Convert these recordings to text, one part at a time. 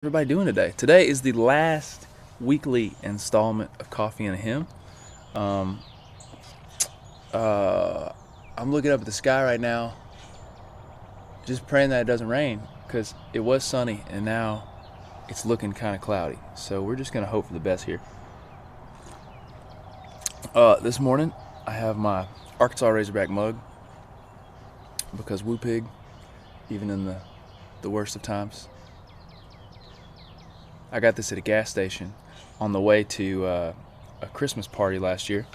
Everybody doing today? Today is the last weekly installment of Coffee and a Hymn. Um, uh, I'm looking up at the sky right now, just praying that it doesn't rain because it was sunny and now it's looking kind of cloudy. So we're just gonna hope for the best here. This morning I have my Arkansas Razorback mug because Woo Pig, even in the worst of times. I got this at a gas station on the way to a Christmas party last year.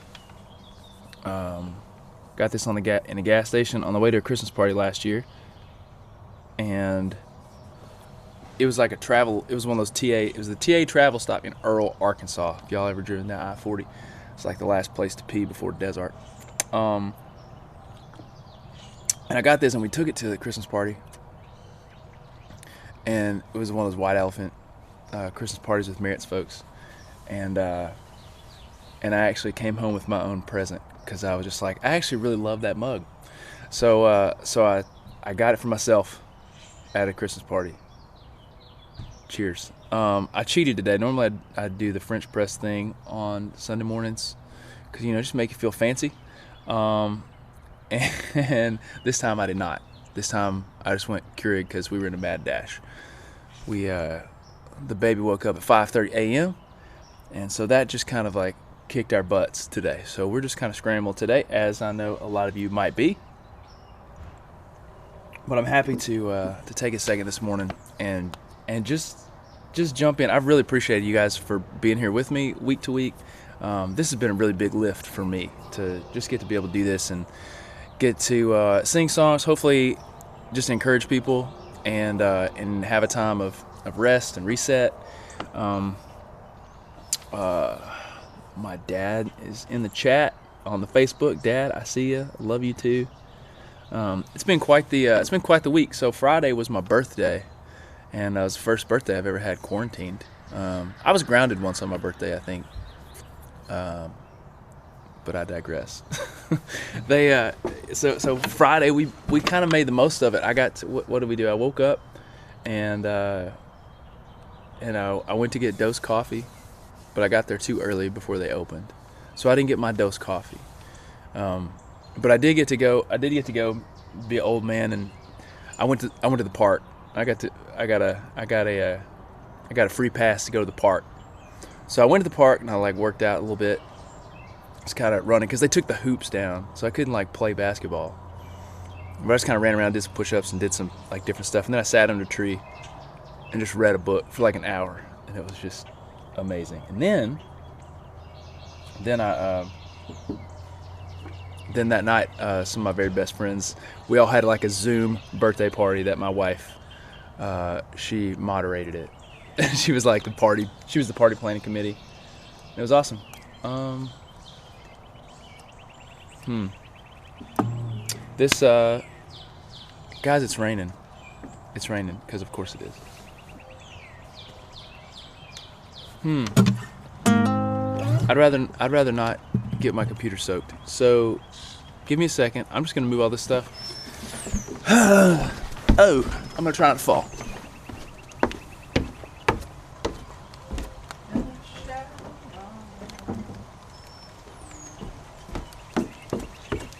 Got this in a gas station on the way to a Christmas party last year, and it was like a travel. It was one of those TA. It was the TA travel stop in Earl, Arkansas. If y'all ever driven that I-40, it's like the last place to pee before Desert. And I got this, and we took it to the Christmas party, and it was one of those white elephant Christmas parties with Merritt's folks, and I actually came home with my own present because I was just like, I actually really love that mug. So I got it for myself at a Christmas party. Cheers. I cheated today. Normally I'd do the French press thing on Sunday mornings because, just make you feel fancy. And this time I did not. This time I just went Keurig because we were in a mad dash. The baby woke up at 5:30 a.m. and so that just kind of like kicked our butts today. So we're just kind of scrambled today, as I know a lot of you might be. But I'm happy to take a second this morning and just jump in. I've really appreciated you guys for being here with me week to week. This has been a really big lift for me to just get to be able to do this and get to sing songs. Hopefully, just encourage people and have a time of rest and reset. My dad is in the chat on the Facebook. Dad, I see you. I love you too. It's been quite the week. So Friday was my birthday, and it was the first birthday I've ever had quarantined. I was grounded once on my birthday, I think, but I digress. So Friday we kind of made the most of it. I got to, what did we do? I woke up and I went to get Dose Coffee, but I got there too early before they opened, so I didn't get my Dose Coffee. But I did get to go be an old man, and I went to the park. I got a free pass to go to the park, so I went to the park and I worked out a little bit. Just kind of running because they took the hoops down, so I couldn't play basketball. But I just kind of ran around, did some push-ups, and did some different stuff, and then I sat under a tree and just read a book for an hour, and it was just amazing. And then that night, some of my very best friends, we all had a Zoom birthday party that my wife, she moderated it. She was the party planning committee. It was awesome. This guys, it's raining. It's raining because of course it is. I'd rather not get my computer soaked. So give me a second. I'm just gonna move all this stuff. Oh, I'm gonna try not to fall.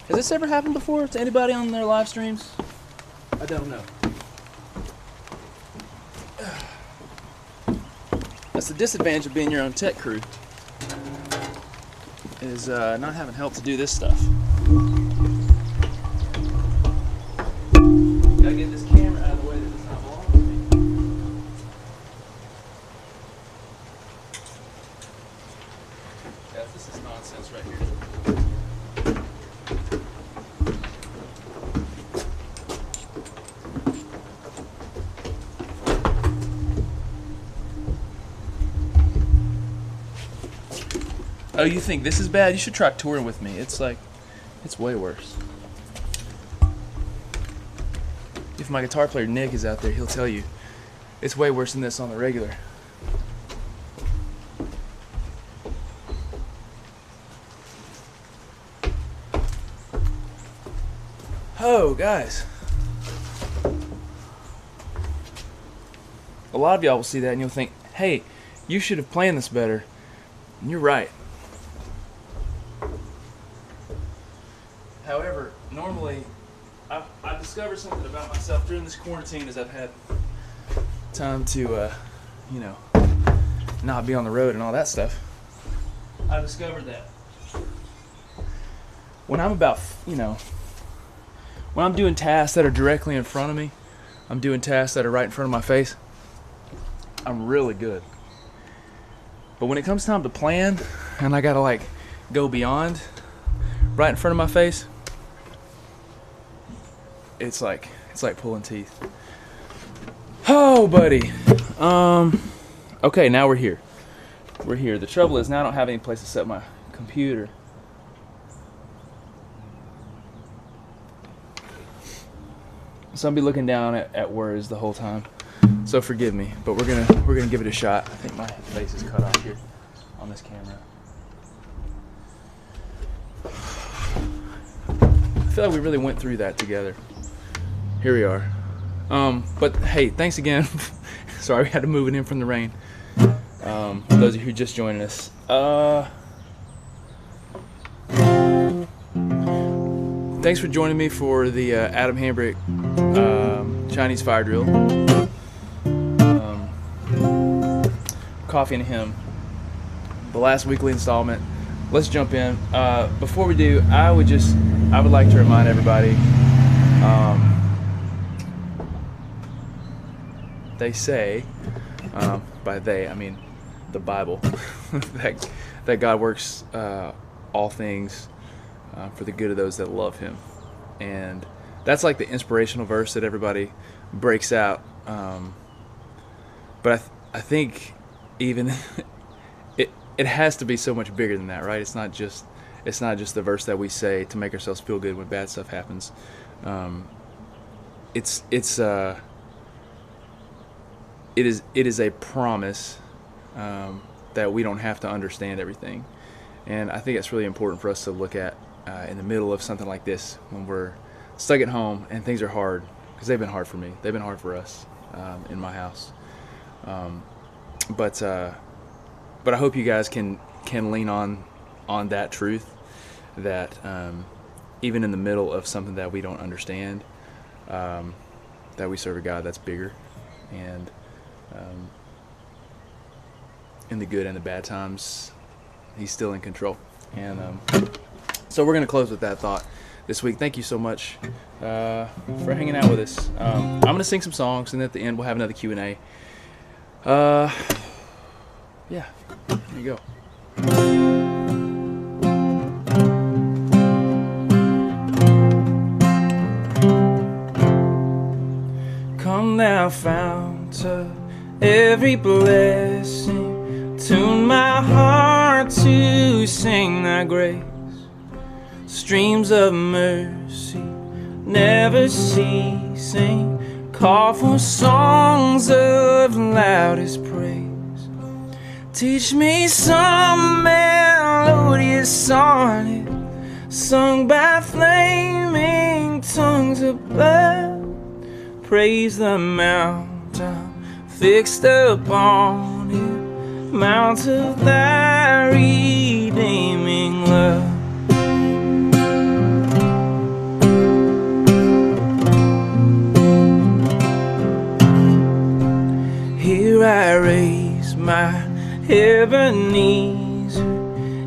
Has this ever happened before to anybody on their live streams? I don't know. That's the disadvantage of being your own tech crew, is not having help to do this stuff. Gotta get this camera out of the way that it's not blocking me. Yeah, this is nonsense right here. Oh, you think this is bad? You should try touring with me. It's way worse. If my guitar player Nick is out there, he'll tell you it's way worse than this on the regular. Oh, guys. a lot of y'all will see that and you'll think, hey, you should have planned this better. And you're right. However, normally, I've discovered something about myself during this quarantine as I've had time to, not be on the road and all that stuff. I discovered that when I'm when I'm doing tasks that are directly in front of me, I'm doing tasks that are right in front of my face, I'm really good. But when it comes time to plan and I gotta go beyond right in front of my face, it's like pulling teeth. Oh, buddy. Okay, now we're here. We're here. The trouble is now I don't have any place to set my computer. So I'll be looking down at words the whole time. So forgive me, but we're gonna give it a shot. I think my face is cut off here on this camera. I feel like we really went through that together. Here we are. But hey, thanks again. Sorry we had to move it in from the rain. For those of you who just joined us. Thanks for joining me for the Adam Hambrick Chinese fire drill. Coffee and Him. The last weekly installment. Let's jump in. Before we do, I would like to remind everybody, they say, by they, I mean the Bible, that God works all things for the good of those that love Him. And that's like the inspirational verse that everybody breaks out. But I think even it has to be so much bigger than that, right? It's not just the verse that we say to make ourselves feel good when bad stuff happens. It is a promise that we don't have to understand everything, and I think it's really important for us to look at in the middle of something like this when we're stuck at home and things are hard, because they've been hard for me. They've been hard for us in my house. But I hope you guys can lean on that truth, that even in the middle of something that we don't understand, that we serve a God that's bigger, and in the good and the bad times, He's still in control. And so we're going to close with that thought this week. Thank you so much for hanging out with us. I'm going to sing some songs, and at the end we'll have another Q&A. Yeah, there you go. Come thou fount of every blessing, tune my heart to sing thy grace. Streams of mercy never ceasing, call for songs of loudest praise. Teach me some melodious sonnet, sung by flaming tongues above. Praise the mountain fixed upon it, mount of thy redeeming love. Here I raise my Ebenezer,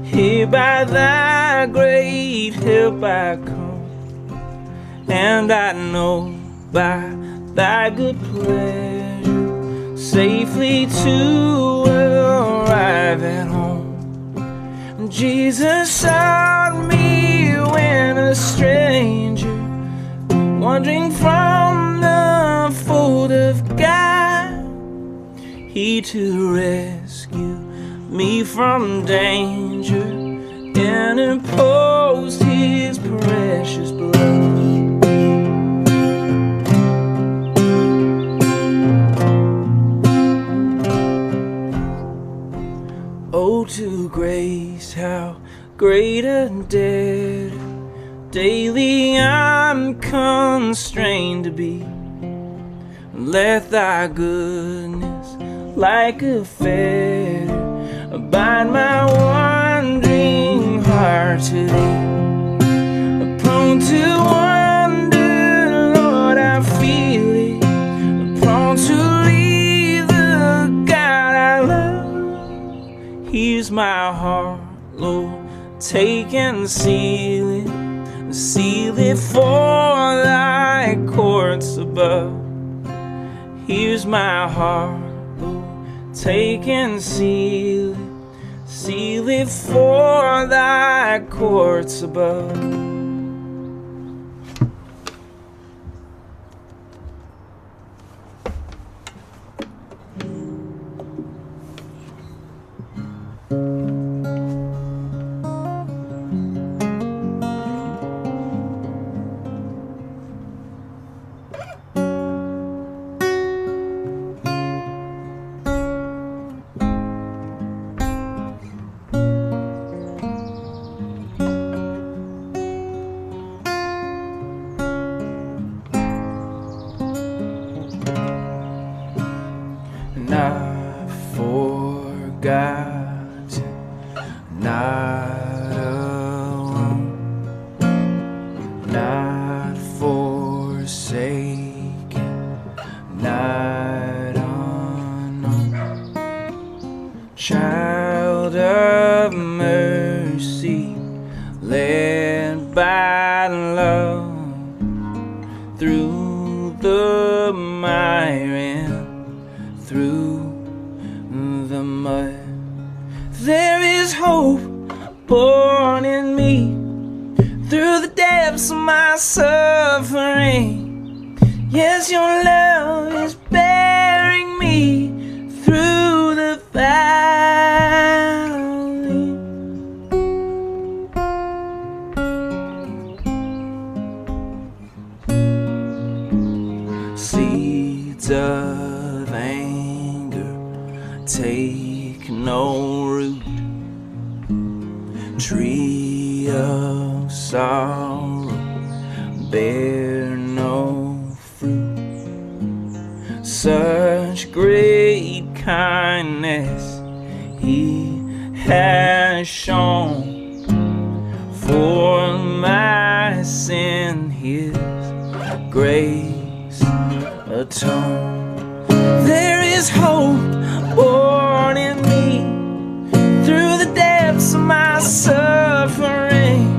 here by thy great help I come, and I know by thy good pleasure safely to arrive at home. Jesus sought me when a stranger, wandering from the fold of God, He to rescue me from danger and imposed His precious blood. Oh, to grace, how great a debt daily I'm constrained to be. Let thy goodness like a feather, bind my wandering heart to thee. Prone to wander, Lord, I feel it. Prone to leave the God I love. Here's my heart, Lord, take and seal it. Seal it for thy courts above. Here's my heart, Lord, take and seal it. Seal it for thy courts above. Not forgotten, not alone, not forsaken, not unknown. Child of mercy, led by love through the mire and through the mud. There is hope born in me through the depths of my suffering. Yes, your love is bearing me through the valley. Seeds of anger take no root. Tree of sorrow bear no fruit. Such great kindness he has shown, for my sin his grace atone. There is hope born in me through the depths of my suffering.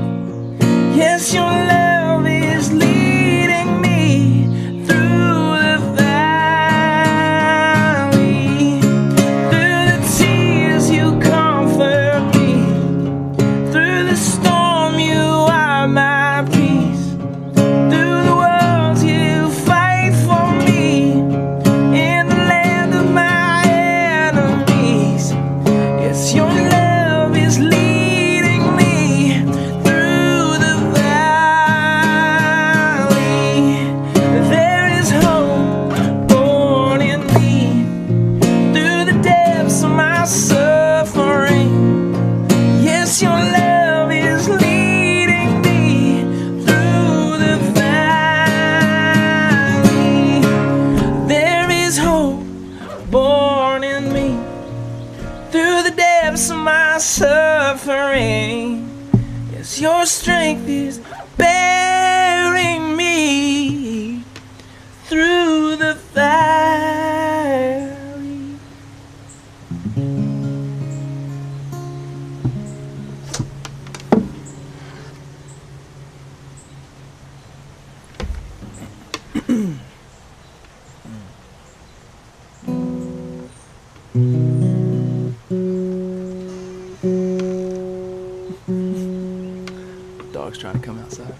Yes, your love is leading me through the valley. Through the tears you comfort me. Through the storm you are my peace. Through the worlds you fight for me. In the land of my enemies. Yes, your love is leading me through the valley. There is hope born in me through the depths of my suffering. Yes, your love is leading me through the valley. There is hope born in me through the depths of my suffering. Yes, your strength is bearing me through the valley. Dog's trying to come outside.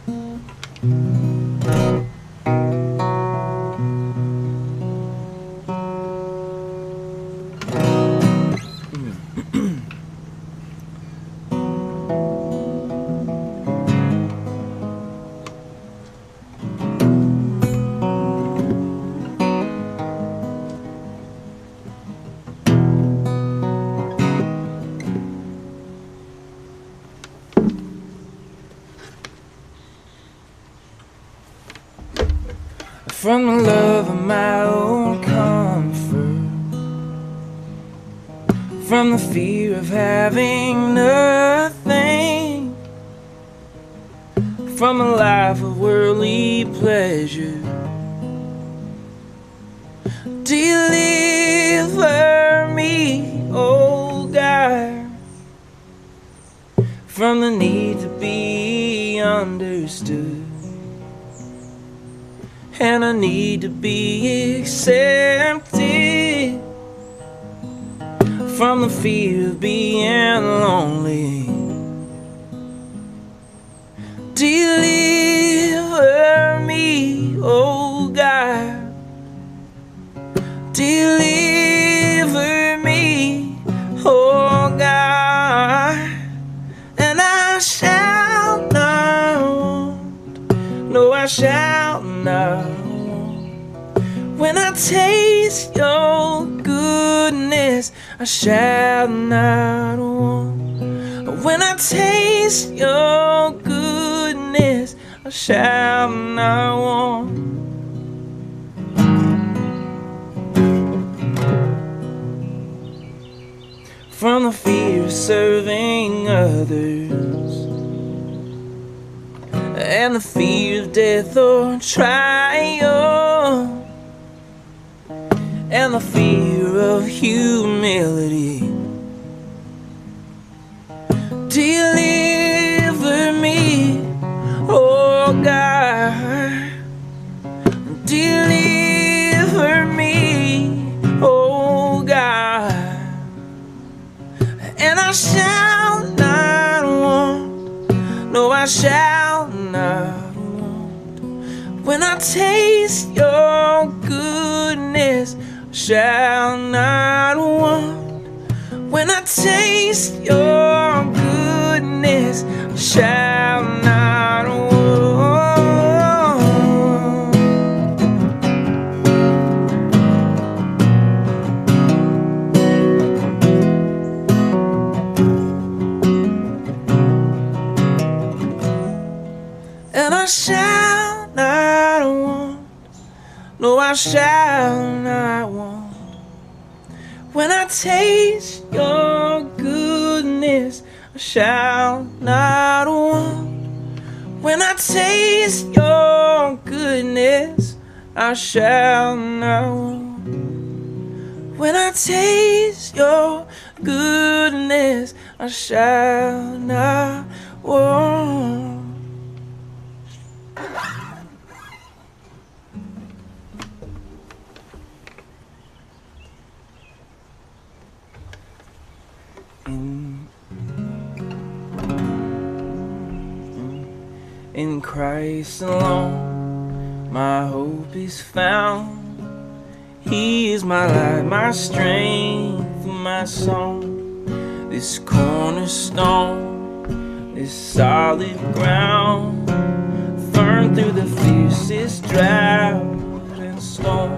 From the love of my own comfort, from the fear of having nothing, from a life of worldly pleasure. Deliver me, oh God, from the need to be understood, and I need to be accepted, from the fear of being lonely. Deliver me, oh God, deliver me, oh God, and I shall not want, no I shall not want. When I taste your goodness, I shall not want. When I taste your goodness, I shall not want. From the fear of serving others, and the fear of death or trial, and the fear of humility. Deliver me, oh God, deliver me, oh God, and I shall not want, no I shall not want. When I taste your goodness, I shall not want. When I taste your goodness, I shall not want. And I shall not want, no I shall not want. When I taste your goodness, I shall not want. When I taste your goodness, I shall not want. When I taste your goodness, I shall not want. In Christ alone, my hope is found. He is my light, my strength, my song. This cornerstone, this solid ground, firm through the fiercest drought and storm.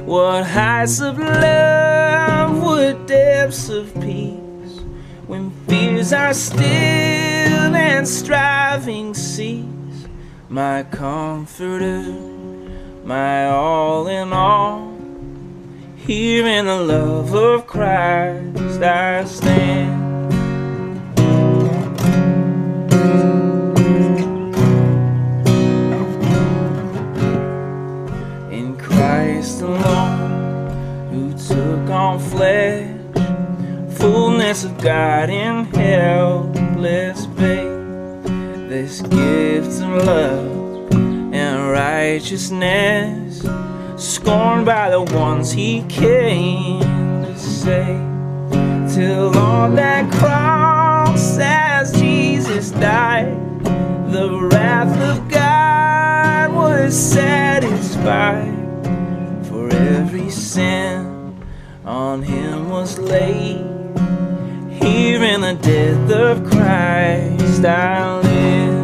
What heights of love, what depths of peace, when fears are still and striving cease. My comforter, my all in all, here in the love of Christ I stand. In Christ alone, who took on flesh, fullness of God in helpless babe. This gift of love and righteousness, scorned by the ones he came to save. Till on that cross as Jesus died, the wrath of God was satisfied. For every sin on him was laid. Here in the death of Christ I live.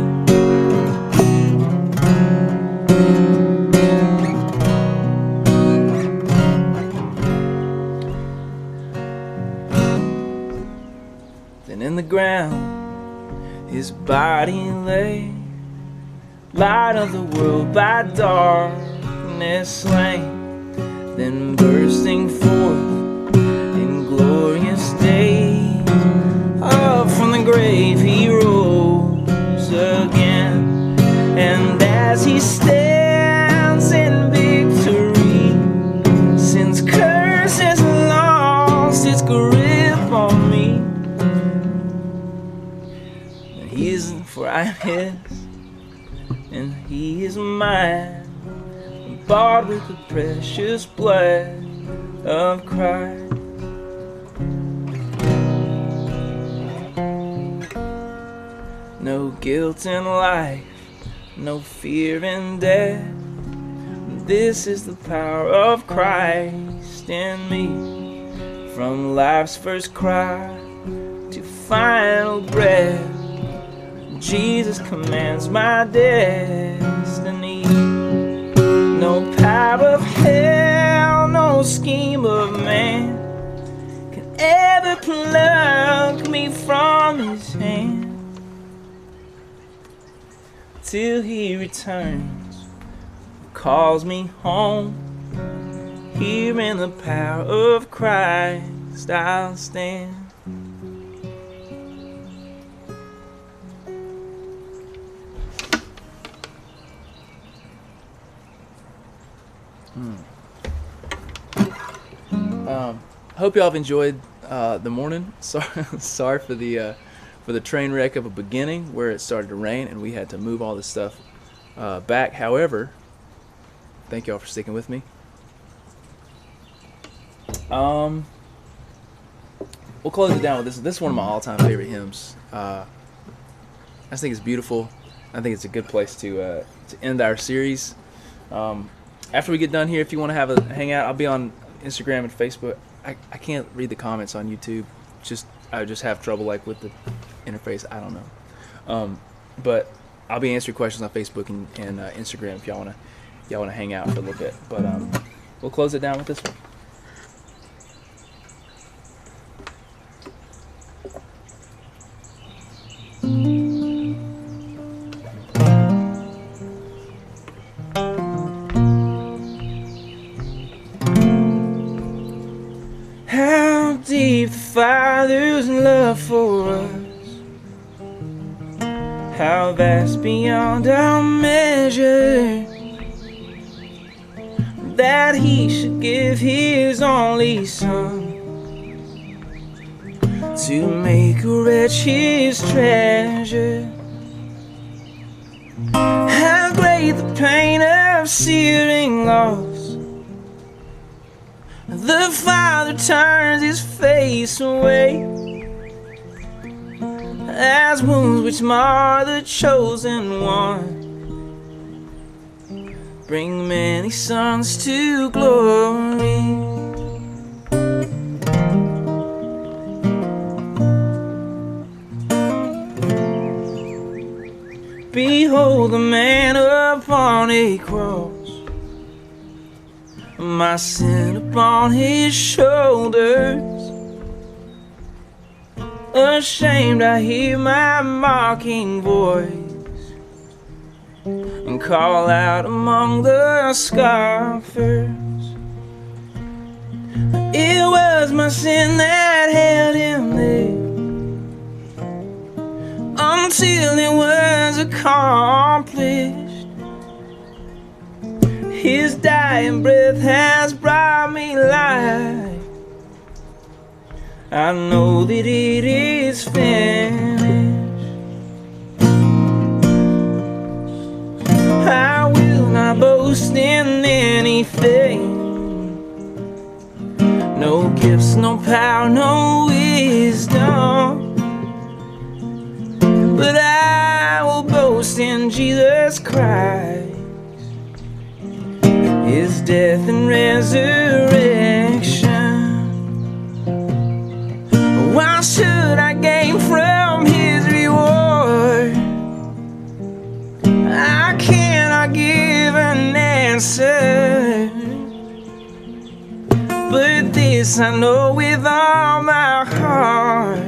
Then in the ground his body lay, light of the world by darkness slain. Then bursting forth in glorious first day. Up from the grave he rose again, and as he stands in victory, sin's curse has lost its grip on me. And he is, for I am his, and he is mine, bought with the precious blood of Christ. No guilt in life, no fear in death. This is the power of Christ in me. From life's first cry to final breath, Jesus commands my destiny. No power of hell, no scheme of man can ever pluck me from his hand. Till he returns, calls me home. Here in the power of Christ I'll stand. Hope y'all have enjoyed the morning. Sorry for the train wreck of a beginning where it started to rain and we had to move all this stuff back. However, thank y'all for sticking with me. We'll close it down with this. This is one of my all-time favorite hymns. I just think it's beautiful. I think it's a good place to end our series. After we get done here, if you want to have a hangout, I'll be on Instagram and Facebook. I can't read the comments on YouTube. I just have trouble like with the interface. I don't know. But I'll be answering questions on Facebook and Instagram if y'all wanna hang out for a little bit. But we'll close it down with this one. How deep the Father's love for us, how vast beyond our measure, that he should give his only Son to make a wretch his treasure. How great the pain of searing loss, the Father turns his face away, as wounds which mar the chosen one bring many sons to glory. Behold the man upon a cross, my sin upon his shoulders. Ashamed I hear my mocking voice and call out among the scoffers. It was my sin that held him there until it was accomplished. His dying breath has brought me life. I know that it is finished. I will not boast in anything, no gifts, no power, no wisdom, but I will boast in Jesus Christ, his death and resurrection. Why should I gain from his reward? I cannot give an answer, but this I know with all my heart: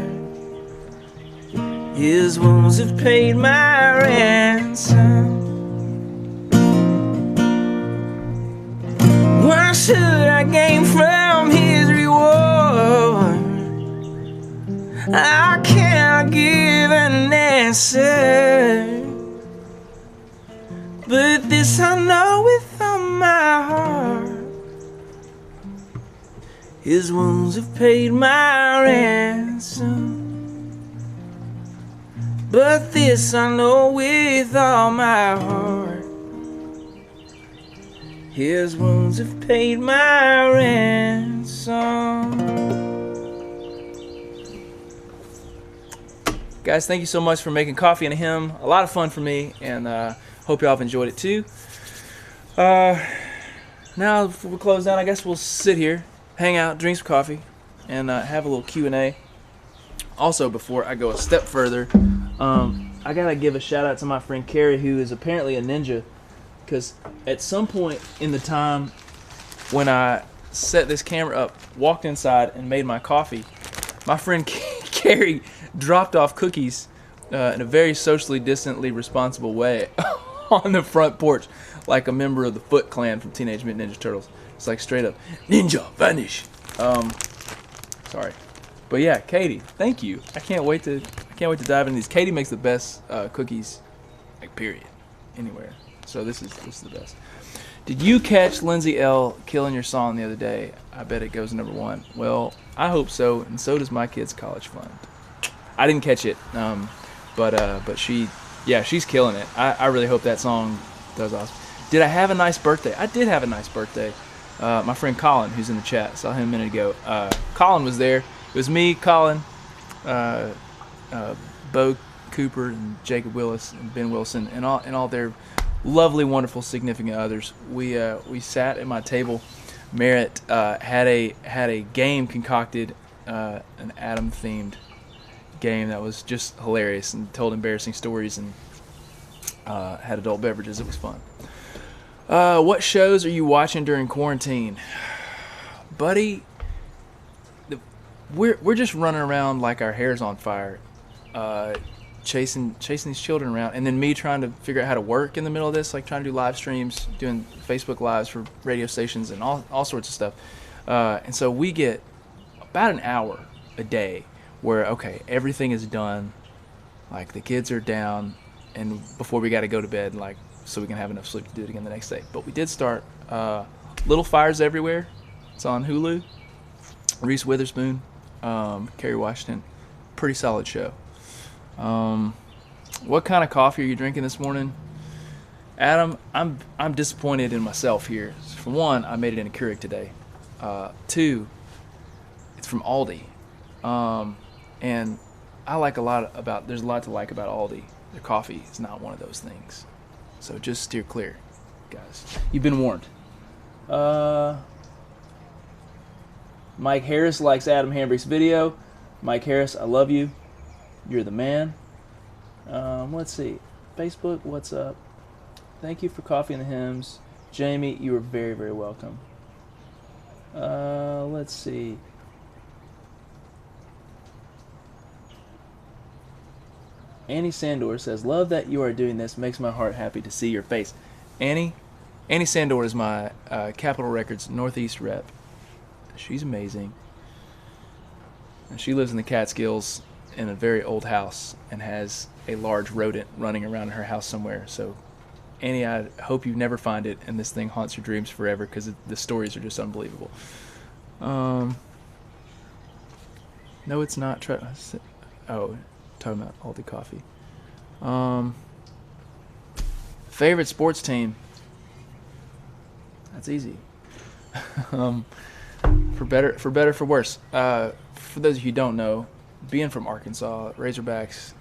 his wounds have paid my ransom. Why should I gain from his reward? I can't give an answer, but this I know with all my heart. His wounds have paid my ransom, but this I know with all my heart. His wounds have paid my ransom. Guys, thank you so much for making Coffee and a Hymn a lot of fun for me, and hope y'all have enjoyed it too. Now, before we close down, I guess we'll sit here, hang out, drink some coffee, and have a little Q&A. Also, before I go a step further, I gotta give a shout out to my friend Carrie, who is apparently a ninja, because at some point in the time when I set this camera up, walked inside, and made my coffee, my friend Carrie dropped off cookies in a very socially distantly responsible way on the front porch, like a member of the Foot Clan from Teenage Mutant Ninja Turtles. It's like straight up, ninja, vanish. Sorry. But yeah, Katie, thank you. I can't wait to dive into these. Katie makes the best cookies, like period, anywhere. So this is the best. Did you catch Lindsay L. killing your song the other day? I bet it goes #1. Well, I hope so, and so does my kid's college fund. I didn't catch it, but she's killing it. I really hope that song does awesome. Did I have a nice birthday? I did have a nice birthday. My friend Colin, who's in the chat, saw him a minute ago. Colin was there. It was me, Colin, Bo Cooper, and Jacob Willis, and Ben Wilson, and all their lovely, wonderful, significant others. We sat at my table. Merritt had a game concocted, an Adam-themed game that was just hilarious, and told embarrassing stories, and had adult beverages. It was fun. What shows are you watching during quarantine, buddy? We're just running around like our hair's on fire, chasing these children around, and then me trying to figure out how to work in the middle of this, like trying to do live streams, doing Facebook lives for radio stations and all sorts of stuff. And so we get about an hour a day where, okay, everything is done, like the kids are down, and before we got to go to bed, like so we can have enough sleep to do it again the next day. But we did start Little Fires Everywhere. It's on Hulu. Reese Witherspoon, Kerry Washington, pretty solid show. What kind of coffee are you drinking this morning, Adam? I'm disappointed in myself here. For one, I made it in a Keurig today. Two, it's from Aldi, and I like there's a lot to like about Aldi. Their coffee is not one of those things, so just steer clear, guys. You've been warned. Mike Harris likes Adam Hambrick's video. Mike Harris, I love you. You're the man. Let's see. Facebook, what's up? Thank you for Coffee and the Hymns. Jamie, you are very, very welcome. Let's see. Annie Sandor says, love that you are doing this. Makes my heart happy to see your face. Annie Sandor is my Capitol Records Northeast rep. She's amazing. And she lives in the Catskills in a very old house and has a large rodent running around in her house somewhere. So, Annie, I hope you never find it and this thing haunts your dreams forever, because the stories are just unbelievable. No, it's not. Talking about Aldi coffee. Favorite sports team? That's easy. For better, for worse. For those of you who don't know, being from Arkansas, Razorbacks,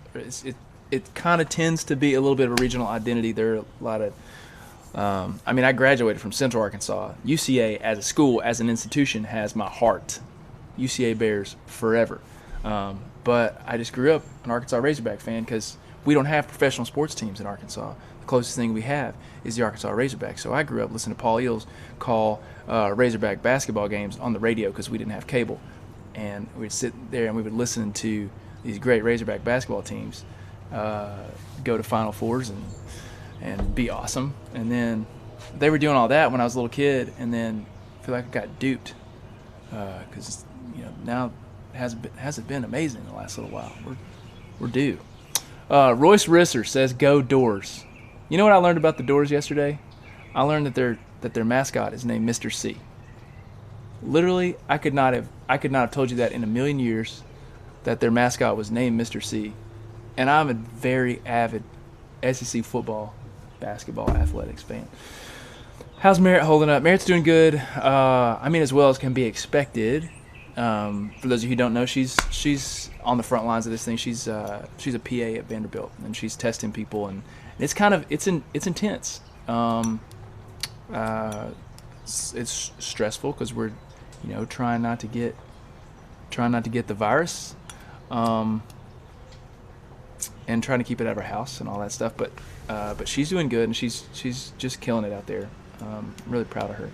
it kind of tends to be a little bit of a regional identity. There are a lot of, I graduated from Central Arkansas. UCA as a school, as an institution, has my heart. UCA Bears forever. But I just grew up an Arkansas Razorback fan because we don't have professional sports teams in Arkansas. The closest thing we have is the Arkansas Razorbacks. So I grew up listening to Paul Eels call Razorback basketball games on the radio because we didn't have cable. And we'd sit there and we would listen to these great Razorback basketball teams go to Final Fours and be awesome. And then they were doing all that when I was a little kid, and then I feel like I got duped because now hasn't been amazing the last little while. We're due. Royce Risser says, "Go Doors." You know what I learned about the Doors yesterday? I learned that their mascot is named Mr. C. Literally, I could not have told you that in a million years, that their mascot was named Mr. C. And I'm a very avid SEC football, basketball, athletics fan. How's Merritt holding up? Merritt's doing good. As well as can be expected. For those of you who don't know, she's on the front lines of this thing. She's a PA at Vanderbilt, and she's testing people, and it's intense. It's stressful because we're, trying not to get the virus, and trying to keep it out of our house and all that stuff. But she's doing good, and she's just killing it out there. I'm really proud of her.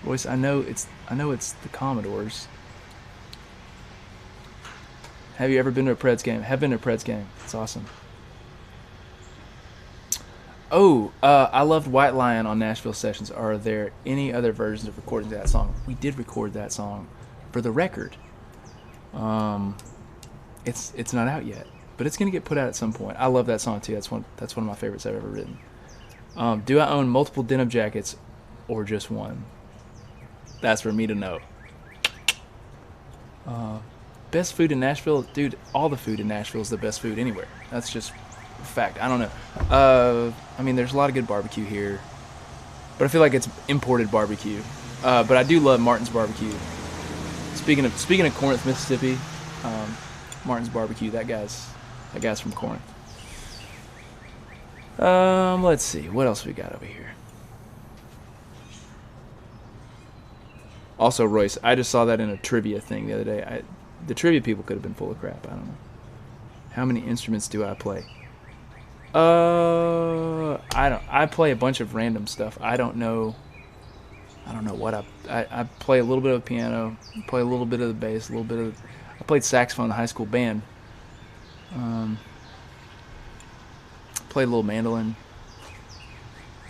Royce, I know it's the Commodores. Have you ever been to a Preds game? Have been to a Preds game. It's awesome. Oh, I loved White Lion on Nashville Sessions. Are there any other versions of recordings of that song? We did record that song for the record. It's not out yet, but it's gonna get put out at some point. I love that song too. That's one of my favorites I've ever written. Do I own multiple denim jackets or just one? That's for me to know. Best food in Nashville? Dude, all the food in Nashville is the best food anywhere. That's just a fact. I don't know. There's a lot of good barbecue here, but I feel like it's imported barbecue. But I do love Martin's Barbecue. Speaking of Corinth, Mississippi, Martin's Barbecue, that guy's from Corinth. Let's see. What else we got over here? Also, Royce, I just saw that in a trivia thing the other day. The trivia people could have been full of crap. I don't know. How many instruments do I play? I play a bunch of random stuff. I don't know what I play a little bit of piano, play a little bit of the bass, I played saxophone in the high school band. Played a little mandolin.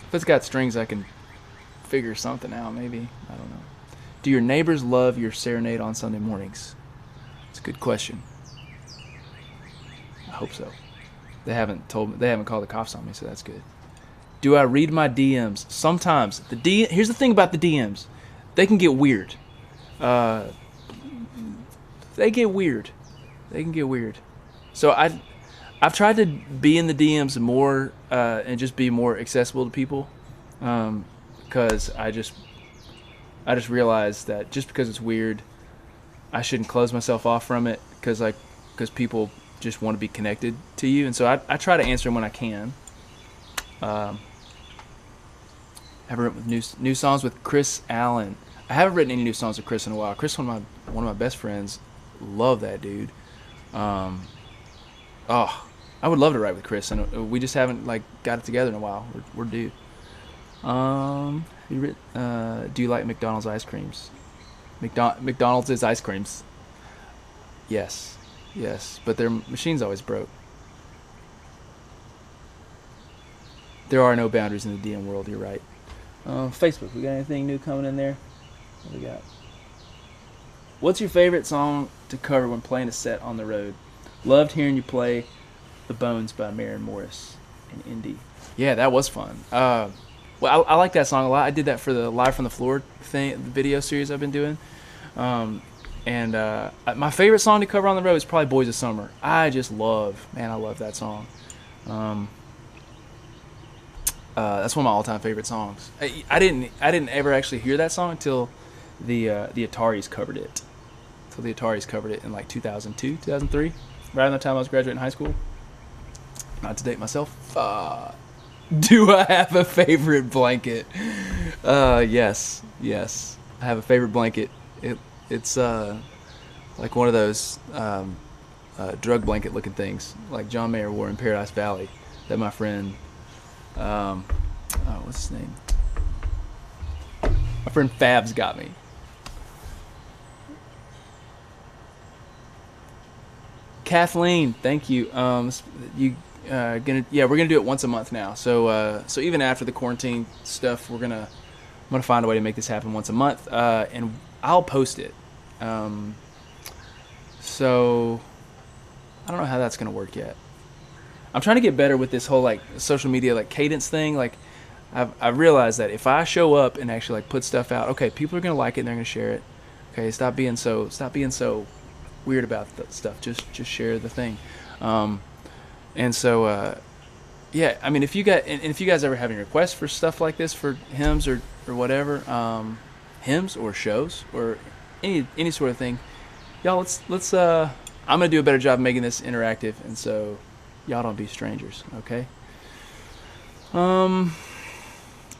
If it's got strings, I can figure something out, maybe. I don't know. Do your neighbors love your serenade on Sunday mornings? It's a good question. I hope so. They haven't called the cops on me, so that's good. Do I read my DMs? Sometimes. Here's the thing about the DMs. They can get weird. They can get weird. So I've tried to be in the DMs more and just be more accessible to people, because I just realized that just because it's weird, I shouldn't close myself off from it, because people just want to be connected to you, and so I try to answer them when I can. I've written new songs with Chris Allen. I haven't written any new songs with Chris in a while. Chris, one of my best friends. Love that dude. I would love to write with Chris, and we just haven't got it together in a while. We're due. Do you like McDonald's ice creams? McDonald's is ice creams. Yes, but their machine's always broke. There are no boundaries in the DM world. You're right. Facebook, we got anything new coming in there? What we got? What's your favorite song to cover when playing a set on the road? Loved hearing you play The Bones by Maren Morris and Indy. Yeah, that was fun. I like that song a lot. I did that for the Live from the Floor thing, the video series I've been doing. My favorite song to cover on the road is probably Boys of Summer. I love that song. That's one of my all-time favorite songs. I didn't ever actually hear that song until the Ataris covered it. So the Ataris covered it in 2002, 2003, right around the time I was graduating high school. Not to date myself. Do I have a favorite blanket? Yes. I have a favorite blanket. It's like one of those drug blanket looking things, like John Mayer wore in Paradise Valley, that my friend, what's his name? My friend Fabs got me. Kathleen, thank you. We're gonna do it once a month now. So even after the quarantine stuff, I'm gonna find a way to make this happen once a month, and I'll post it. So I don't know how that's gonna work yet. I'm trying to get better with this whole like social media like cadence thing. Like I've realized that if I show up and actually like put stuff out, okay, people are gonna like it and they're gonna share it. Okay, stop being so weird about the stuff. Just share the thing. Um, and so yeah, I mean, if you guys ever have any requests for stuff like this for hymns or whatever, hymns or shows or any sort of thing, y'all let's I'm gonna do a better job of making this interactive, and so y'all don't be strangers, okay? Um,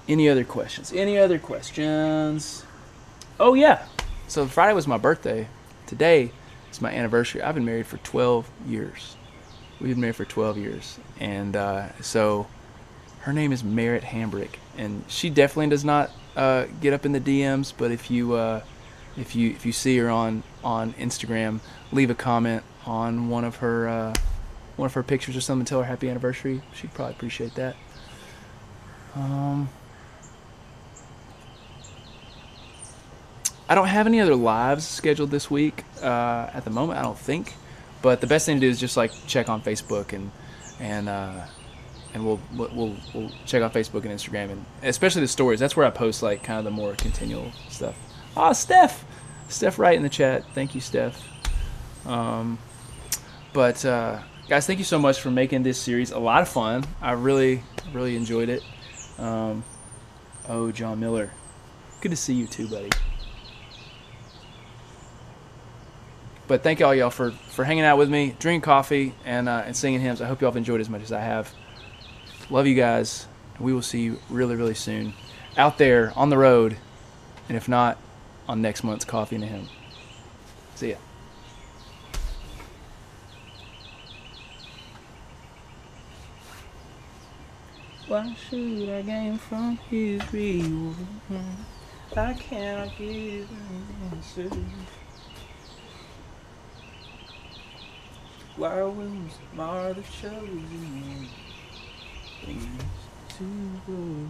any other questions? Any other questions? Oh yeah, so Friday was my birthday. Today is my anniversary. I've been married for 12 years. We've been married for 12 years, and so her name is Merritt Hambrick, and she definitely does not get up in the DMs. But if you see her on Instagram, leave a comment on one of her pictures or something. Tell her happy anniversary. She'd probably appreciate that. I don't have any other lives scheduled this week at the moment. I don't think, but the best thing to do is just like check on Facebook and we'll check out Facebook and Instagram, and especially the stories. That's where I post like kind of the more continual stuff. Ah, Steph right in the chat. Thank you, Steph. But guys, thank you so much for making this series a lot of fun. I really enjoyed it. Oh, John Miller, good to see you too, buddy. But thank all y'all for hanging out with me, drinking coffee, and singing hymns. I hope y'all have enjoyed as much as I have. Love you guys. We will see you really soon out there on the road, and if not, on next month's Coffee and a Hymn. See ya. Why should I gain from his reward? I cannot give an answer. Why wounds mar the chosen things to go?